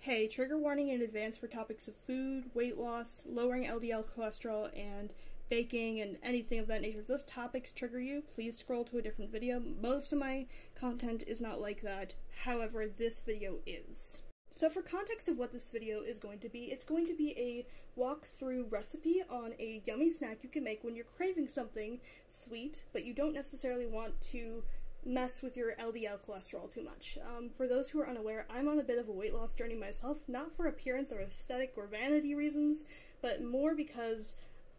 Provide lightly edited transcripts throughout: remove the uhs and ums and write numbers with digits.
Hey, trigger warning in advance for topics of food, weight loss, lowering LDL cholesterol, and baking, and anything of that nature. If those topics trigger you, please scroll to a different video. Most of my content is not like that, however, this video is. So for context of what this video is going to be, it's going to be a walkthrough recipe on a yummy snack you can make when you're craving something sweet, but you don't necessarily want to mess with your LDL cholesterol too much. For those who are unaware, I'm on a bit of a weight loss journey myself, not for appearance or aesthetic or vanity reasons, but more because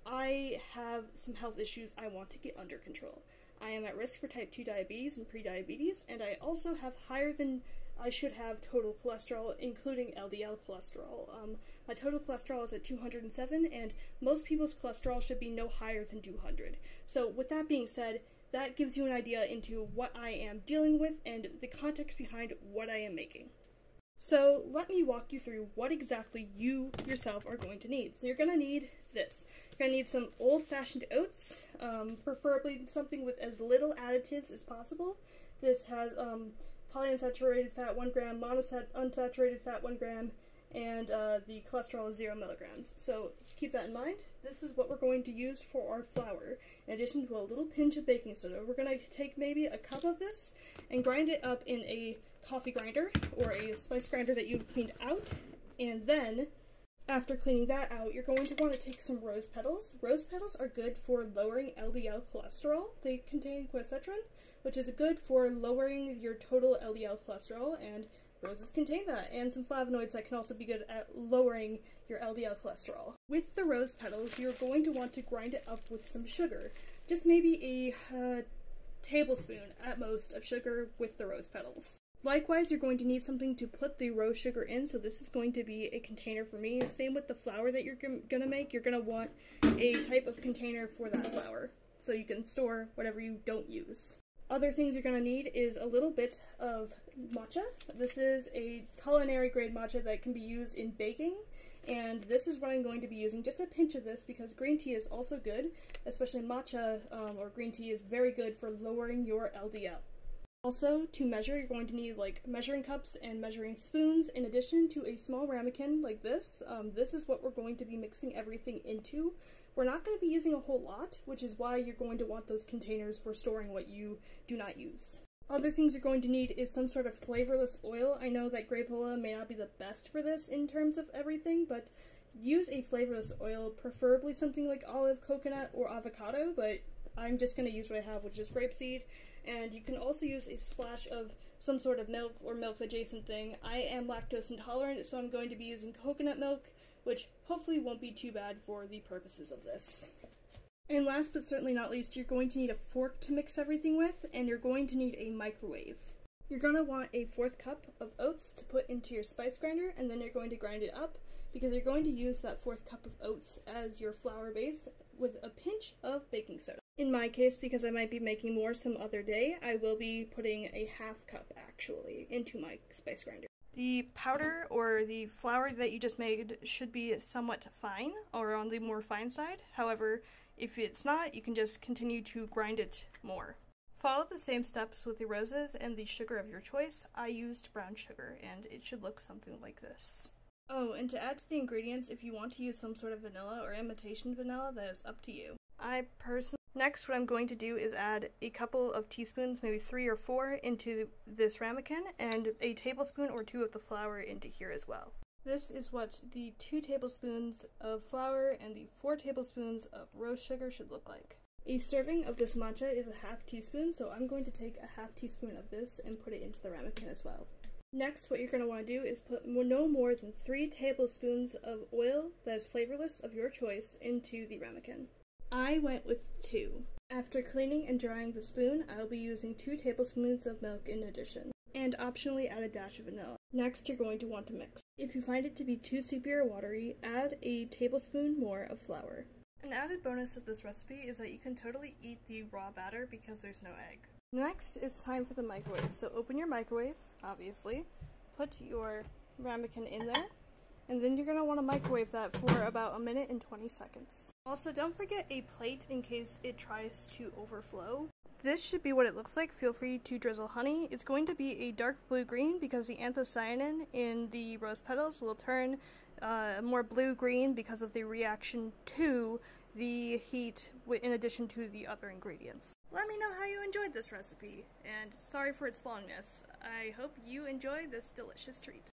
I have some health issues I want to get under control. I am at risk for type 2 diabetes and prediabetes, and I also have higher than I should have total cholesterol, including LDL cholesterol. My total cholesterol is at 207, and most people's cholesterol should be no higher than 200. So with that being said, that gives you an idea into what I am dealing with and the context behind what I am making. So let me walk you through what exactly you yourself are going to need. So you're going to need this. You're going to need some old-fashioned oats, preferably something with as little additives as possible. This has polyunsaturated fat 1 gram, monounsaturated fat 1 gram, and the cholesterol is 0 milligrams. So keep that in mind. This is what we're going to use for our flour, in addition to a little pinch of baking soda. We're going to take maybe a cup of this and grind it up in a coffee grinder or a spice grinder that you've cleaned out, and then after cleaning that out, you're going to want to take some rose petals. Rose petals are good for lowering LDL cholesterol. They contain quercetin, which is good for lowering your total LDL cholesterol, and roses contain that, and some flavonoids that can also be good at lowering your LDL cholesterol. With the rose petals, you're going to want to grind it up with some sugar. Just maybe a tablespoon at most of sugar with the rose petals. Likewise, you're going to need something to put the rose sugar in, so this is going to be a container for me. Same with the flour that you're going to make. You're going to want a type of container for that flour, so you can store whatever you don't use. Other things you're going to need is a little bit of matcha. This is a culinary grade matcha that can be used in baking, and this is what I'm going to be using. Just a pinch of this because green tea is also good, especially matcha or green tea is very good for lowering your LDL. Also, to measure, you're going to need like measuring cups and measuring spoons, in addition to a small ramekin like this. This is what we're going to be mixing everything into. We're not going to be using a whole lot, which is why you're going to want those containers for storing what you do not use. Other things you're going to need is some sort of flavorless oil. I know that grape oil may not be the best for this in terms of everything, but use a flavorless oil, preferably something like olive, coconut, or avocado, but I'm just going to use what I have, which is grapeseed. And you can also use a splash of some sort of milk or milk adjacent thing. I am lactose intolerant, so I'm going to be using coconut milk, which hopefully won't be too bad for the purposes of this. And last but certainly not least, you're going to need a fork to mix everything with, and you're going to need a microwave. You're going to want a 1/4 cup of oats to put into your spice grinder, and then you're going to grind it up because you're going to use that 1/4 cup of oats as your flour base with a pinch of baking soda. In my case, because I might be making more some other day, I will be putting a 1/2 cup actually into my spice grinder. The powder or the flour that you just made should be somewhat fine or on the more fine side. However, if it's not, you can just continue to grind it more. Follow the same steps with the roses and the sugar of your choice. I used brown sugar, and it should look something like this. Oh, and to add to the ingredients, if you want to use some sort of vanilla or imitation vanilla, that is up to you. Next, what I'm going to do is add a couple of teaspoons, maybe 3 or 4, into this ramekin, and a tablespoon or 2 of the flour into here as well. This is what the 2 tablespoons of flour and the 4 tablespoons of rose sugar should look like. A serving of this matcha is a 1/2 teaspoon, so I'm going to take a 1/2 teaspoon of this and put it into the ramekin as well. Next, what you're going to want to do is put no more than 3 tablespoons of oil that is flavorless of your choice into the ramekin. I went with 2. After cleaning and drying the spoon, I'll be using 2 tablespoons of milk in addition, and optionally add a dash of vanilla. Next, you're going to want to mix. If you find it to be too soupy or watery, add a tablespoon more of flour. An added bonus of this recipe is that you can totally eat the raw batter because there's no egg. Next, it's time for the microwave. So open your microwave, obviously, put your ramekin in there, and then you're going to want to microwave that for about 1 minute and 20 seconds. Also, don't forget a plate in case it tries to overflow. This should be what it looks like. Feel free to drizzle honey. It's going to be a dark blue-green because the anthocyanin in the rose petals will turn more blue-green because of the reaction to the heat in addition to the other ingredients. Let me know how you enjoyed this recipe, and sorry for its longness. I hope you enjoy this delicious treat.